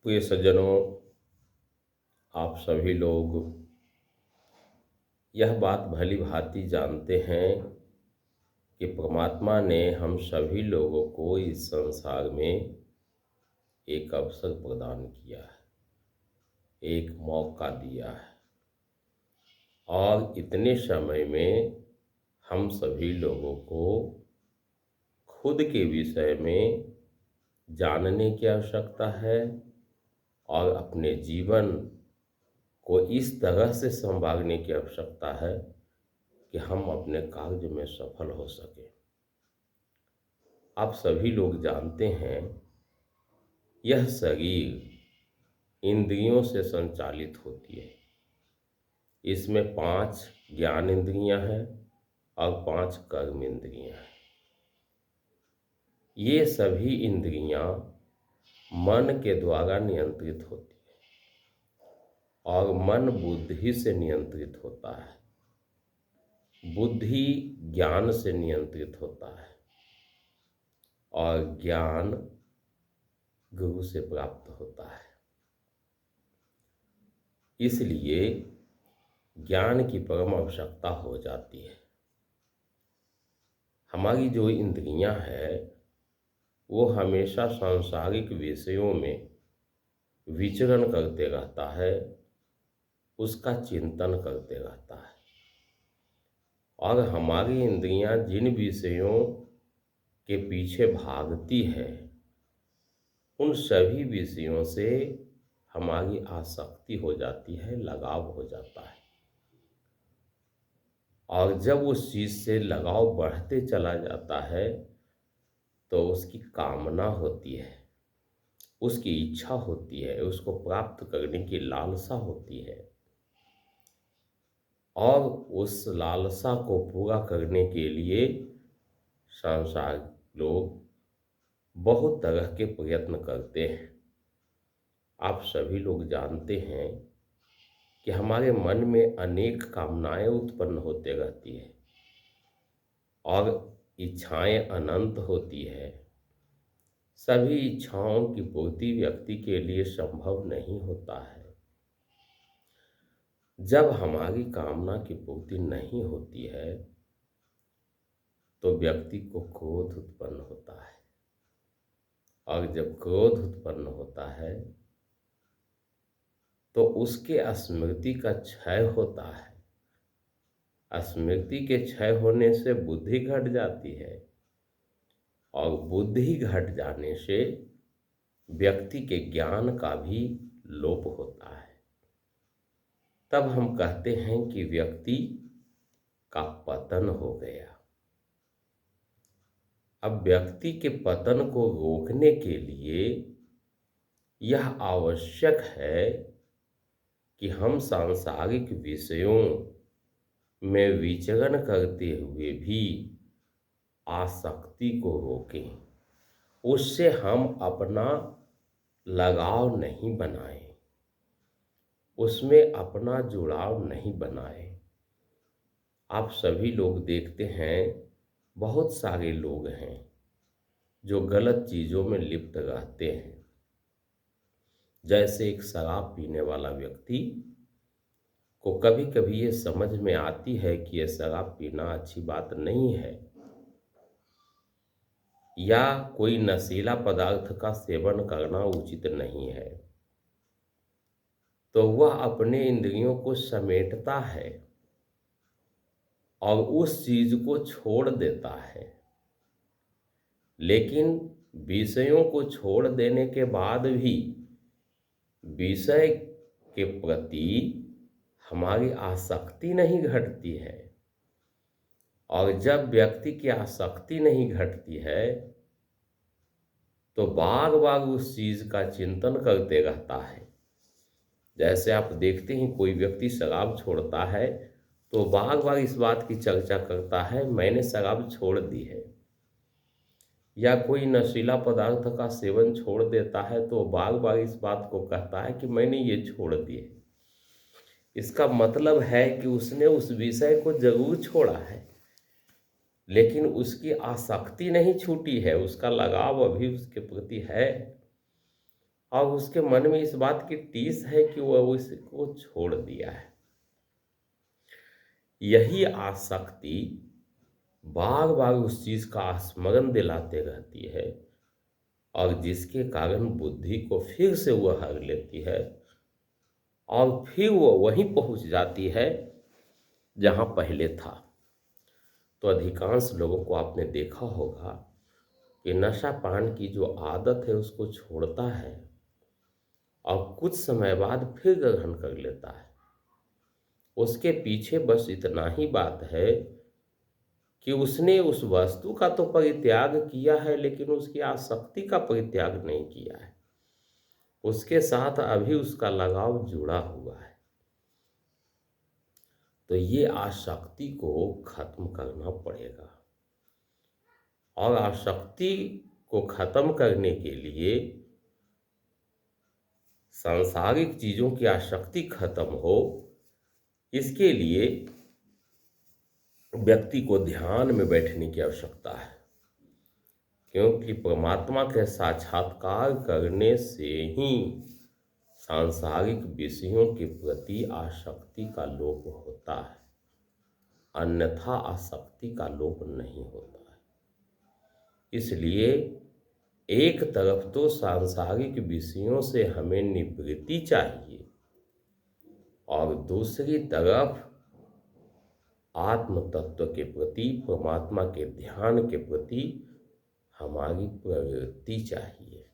प्रिय सज्जनों, आप सभी लोग यह बात भली भांति जानते हैं कि परमात्मा ने हम सभी लोगों को इस संसार में एक अवसर प्रदान किया है, एक मौका दिया है और इतने समय में हम सभी लोगों को खुद के विषय में जानने की आवश्यकता है और अपने जीवन को इस तरह से संभालने की आवश्यकता है कि हम अपने कार्य में सफल हो सकें। आप सभी लोग जानते हैं, यह शरीर इंद्रियों से संचालित होती है। इसमें 5 ज्ञान इंद्रियां हैं और 5 कर्म इंद्रियां हैं। ये सभी इंद्रियां मन के द्वारा नियंत्रित होती है और मन बुद्धि से नियंत्रित होता है। बुद्धि ज्ञान से नियंत्रित होता है और ज्ञान गुरु से प्राप्त होता है। इसलिए ज्ञान की परम आवश्यकता हो जाती है। हमारी जो इंद्रियां हैं वो हमेशा सांसारिक विषयों में विचरण करते रहता है, उसका चिंतन करते रहता है और हमारी इंद्रियां जिन विषयों के पीछे भागती है उन सभी विषयों से हमारी आसक्ति हो जाती है, लगाव हो जाता है और जब उस चीज से लगाव बढ़ते चला जाता है तो उसकी कामना होती है, उसकी इच्छा होती है, उसको प्राप्त करने की लालसा होती है और उस लालसा को पूरा करने के लिए सांसारिक लोग बहुत तरह के प्रयत्न करते हैं। आप सभी लोग जानते हैं कि हमारे मन में अनेक कामनाएं उत्पन्न होते रहती है और इच्छाएं अनंत होती है। सभी इच्छाओं की पूर्ति व्यक्ति के लिए संभव नहीं होता है। जब हमारी कामना की पूर्ति नहीं होती है तो व्यक्ति को क्रोध उत्पन्न होता है और जब क्रोध उत्पन्न होता है तो उसके स्मृति का क्षय होता है। स्मृति के क्षय होने से बुद्धि घट जाती है और बुद्धि घट जाने से व्यक्ति के ज्ञान का भी लोप होता है। तब हम कहते हैं कि व्यक्ति का पतन हो गया। अब व्यक्ति के पतन को रोकने के लिए यह आवश्यक है कि हम सांसारिक विषयों में विचरण करते हुए भी आसक्ति को रोकें, उससे हम अपना लगाव नहीं बनाएं, उसमें अपना जुड़ाव नहीं बनाएं। आप सभी लोग देखते हैं, बहुत सारे लोग हैं जो गलत चीज़ों में लिप्त रहते हैं। जैसे एक शराब पीने वाला व्यक्ति को कभी कभी ये समझ में आती है कि ये शराब पीना अच्छी बात नहीं है या कोई नशीला पदार्थ का सेवन करना उचित नहीं है, तो वह अपने इंद्रियों को समेटता है और उस चीज को छोड़ देता है। लेकिन विषयों को छोड़ देने के बाद भी विषय के प्रति हमारी आसक्ति नहीं घटती है और जब व्यक्ति की आसक्ति नहीं घटती है तो बार बार उस चीज का चिंतन करते रहता है। जैसे आप देखते हैं, कोई व्यक्ति शराब छोड़ता है तो बार बार इस बात की चर्चा करता है, मैंने शराब छोड़ दी है। या कोई नशीला पदार्थ का सेवन छोड़ देता है तो बार बार इस बात को कहता है कि मैंने ये छोड़ दिए। इसका मतलब है कि उसने उस विषय को जरूर छोड़ा है लेकिन उसकी आसक्ति नहीं छूटी है, उसका लगाव अभी उसके प्रति है। और उसके मन में इस बात की टीस है कि वह उसको छोड़ दिया है। यही आसक्ति बार बार उस चीज का स्मरण दिलाते रहती है, और जिसके कारण बुद्धि को फिर से वह हर लेती है, और फिर वो वहीं पहुंच जाती है जहां पहले था। तो अधिकांश लोगों को आपने देखा होगा कि नशा पान की जो आदत है उसको छोड़ता है और कुछ समय बाद फिर ग्रहण कर लेता है। उसके पीछे बस इतना ही बात है कि उसने उस वस्तु का तो परित्याग किया है, लेकिन उसकी आसक्ति का परित्याग नहीं किया है। उसके साथ अभी उसका लगाव जुड़ा हुआ है। तो ये आसक्ति को खत्म करना पड़ेगा, और आसक्ति को खत्म करने के लिए, सांसारिक चीजों की आसक्ति खत्म हो, इसके लिए व्यक्ति को ध्यान में बैठने की आवश्यकता है। क्योंकि परमात्मा के साक्षात्कार करने से ही सांसारिक विषयों के प्रति आसक्ति का लोप होता है, अन्यथा आसक्ति का लोप नहीं होता है। इसलिए एक तरफ तो सांसारिक विषयों से हमें निवृत्ति चाहिए, और दूसरी तरफ आत्म तत्व के प्रति, परमात्मा के ध्यान के प्रति हमारी प्रवृत्ति चाहिए।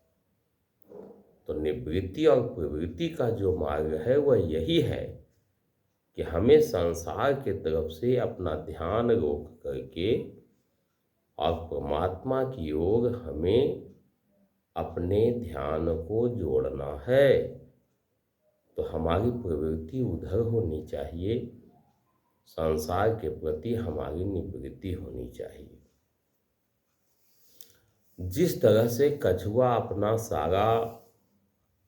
तो निवृत्ति और प्रवृत्ति का जो मार्ग है वह यही है कि हमें संसार के तरफ से अपना ध्यान रोक करके और परमात्मा की ओर हमें अपने ध्यान को जोड़ना है। तो हमारी प्रवृत्ति उधर होनी चाहिए, संसार के प्रति हमारी निवृत्ति होनी चाहिए। जिस तरह से कछुआ अपना सारा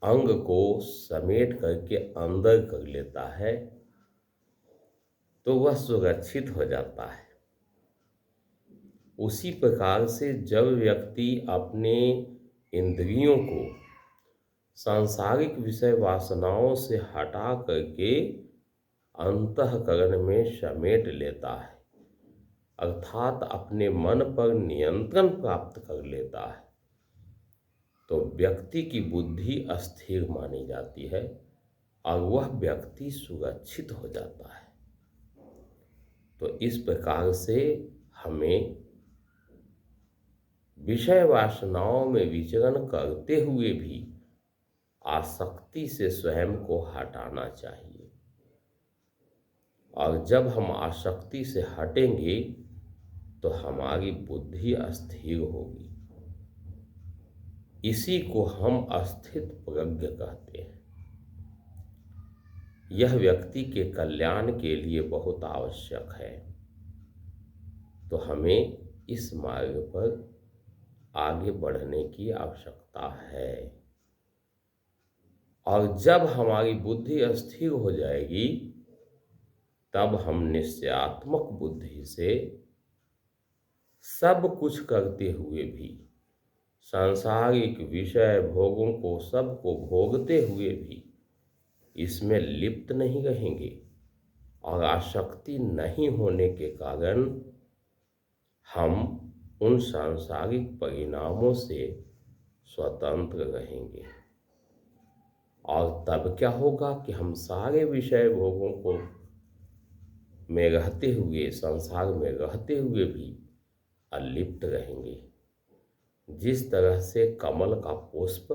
अंग को समेट करके अंदर कर लेता है तो वह सुरक्षित हो जाता है, उसी प्रकार से जब व्यक्ति अपने इंद्रियों को सांसारिक विषय वासनाओं से हटा करके अंतःकरण में समेट लेता है, अर्थात अपने मन पर नियंत्रण प्राप्त कर लेता है, तो व्यक्ति की बुद्धि अस्थिर मानी जाती है और वह व्यक्ति सुरक्षित हो जाता है। तो इस प्रकार से हमें विषय वासनाओं में विचरण करते हुए भी आसक्ति से स्वयं को हटाना चाहिए, और जब हम आसक्ति से हटेंगे तो हमारी बुद्धि अस्थिर होगी। इसी को हम अस्थित प्रज्ञ कहते हैं। यह व्यक्ति के कल्याण के लिए बहुत आवश्यक है। तो हमें इस मार्ग पर आगे बढ़ने की आवश्यकता है, और जब हमारी बुद्धि अस्थिर हो जाएगी तब हम निश्चयात्मक बुद्धि से सब कुछ करते हुए भी, सांसारिक विषय भोगों को सबको भोगते हुए भी इसमें लिप्त नहीं रहेंगे, और आसक्ति नहीं होने के कारण हम उन सांसारिक परिणामों से स्वतंत्र रहेंगे। और तब क्या होगा कि हम सारे विषय भोगों को में रहते हुए, संसार में रहते हुए भी अलिप्त रहेंगे। जिस तरह से कमल का पुष्प,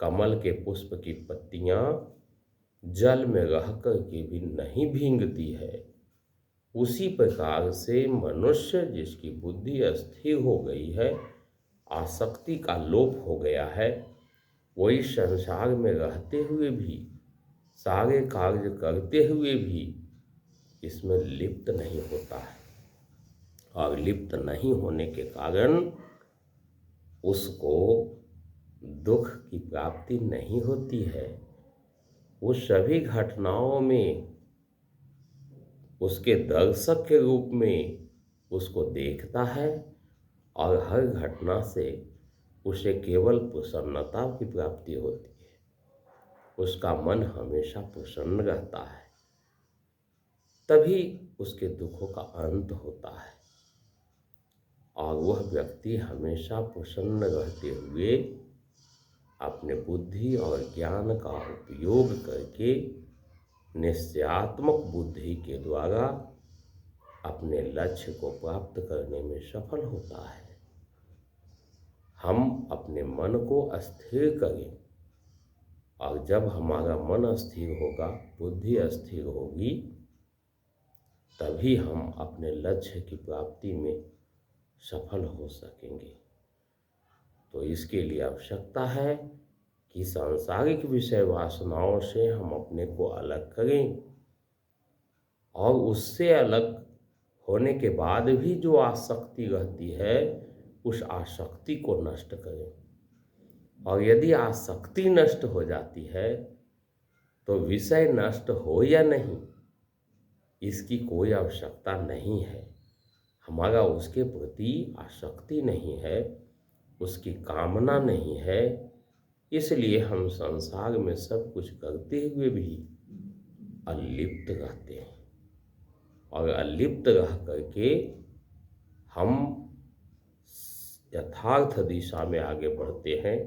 कमल के पुष्प की पत्तियां जल में रह कर के भी नहीं भींगती है, उसी प्रकार से मनुष्य जिसकी बुद्धि अस्थिर हो गई है, आसक्ति का लोप हो गया है, वही संसार में रहते हुए भी, सारे कार्य करते हुए भी इसमें लिप्त नहीं होता है, और लिप्त नहीं होने के कारण उसको दुख की प्राप्ति नहीं होती है। वो सभी घटनाओं में उसके दर्शक के रूप में उसको देखता है, और हर घटना से उसे केवल प्रसन्नता की प्राप्ति होती है। उसका मन हमेशा प्रसन्न रहता है, तभी उसके दुखों का अंत होता है। और वह व्यक्ति हमेशा प्रसन्न रहते हुए अपने बुद्धि और ज्ञान का उपयोग करके निश्चयात्मक बुद्धि के द्वारा अपने लक्ष्य को प्राप्त करने में सफल होता है। हम अपने मन को स्थिर करें, और जब हमारा मन स्थिर होगा, बुद्धि स्थिर होगी, तभी हम अपने लक्ष्य की प्राप्ति में सफल हो सकेंगे। तो इसके लिए आवश्यकता है कि सांसारिक विषय वासनाओं से हम अपने को अलग करें, और उससे अलग होने के बाद भी जो आसक्ति रहती है, उस आसक्ति को नष्ट करें। और यदि आसक्ति नष्ट हो जाती है, तो विषय नष्ट हो या नहीं, इसकी कोई आवश्यकता नहीं है। हमारा उसके प्रति आसक्ति नहीं है, उसकी कामना नहीं है, इसलिए हम संसार में सब कुछ करते हुए भी अलिप्त रहते हैं। और अलिप्त रह करके हम यथार्थ दिशा में आगे बढ़ते हैं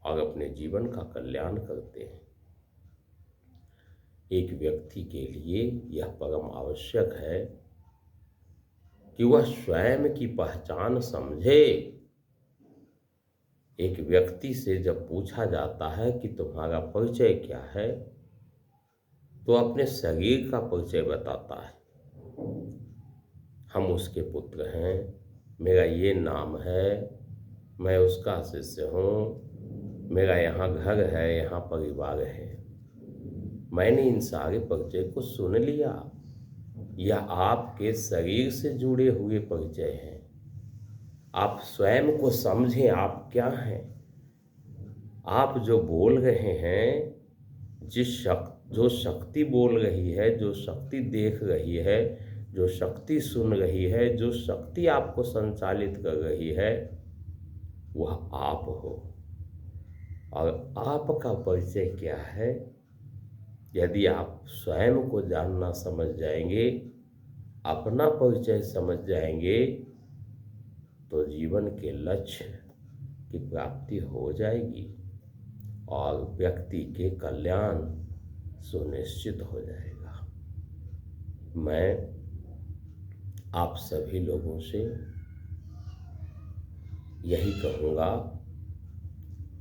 और अपने जीवन का कल्याण करते हैं। एक व्यक्ति के लिए यह परम आवश्यक है कि वह स्वयं की पहचान समझे। एक व्यक्ति से जब पूछा जाता है कि तुम्हारा परिचय क्या है, तो अपने शरीर का परिचय बताता है। हम उसके पुत्र हैं, मेरा ये नाम है, मैं उसका शिष्य हूँ, मेरा यहाँ घर है, यहाँ परिवार है। मैंने इन सारे परिचय को सुन लिया। यह आपके शरीर से जुड़े हुए परिचय हैं। आप स्वयं को समझें, आप क्या हैं। आप जो बोल रहे हैं, जो शक्ति बोल रही है, जो शक्ति देख रही है, जो शक्ति सुन रही है, जो शक्ति आपको संचालित कर रही है, वह आप हो। और आपका परिचय क्या है? यदि आप स्वयं को जानना समझ जाएंगे, अपना परिचय समझ जाएंगे, तो जीवन के लक्ष्य की प्राप्ति हो जाएगी और व्यक्ति के कल्याण सुनिश्चित हो जाएगा। मैं आप सभी लोगों से यही कहूँगा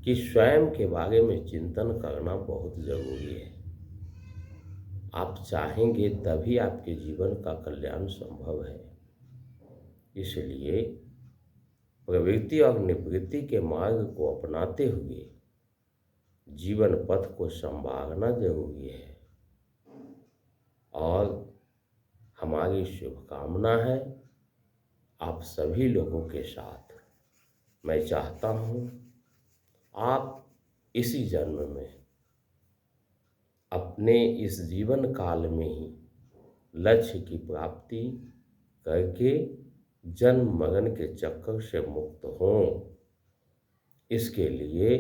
कि स्वयं के बारे में चिंतन करना बहुत ज़रूरी है। आप चाहेंगे तभी आपके जीवन का कल्याण संभव है। इसलिए प्रवृत्ति और निवृत्ति के मार्ग को अपनाते हुए जीवन पथ को संवारना जरूरी है। और हमारी शुभकामना है आप सभी लोगों के साथ। मैं चाहता हूँ आप इसी जन्म में, अपने इस जीवन काल में ही लक्ष्य की प्राप्ति करके जन्म मरण के चक्कर से मुक्त हों। इसके लिए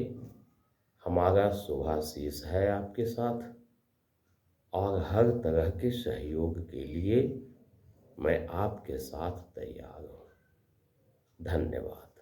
हमारा शुभाशीष है आपके साथ, और हर तरह के सहयोग के लिए मैं आपके साथ तैयार हूँ। धन्यवाद।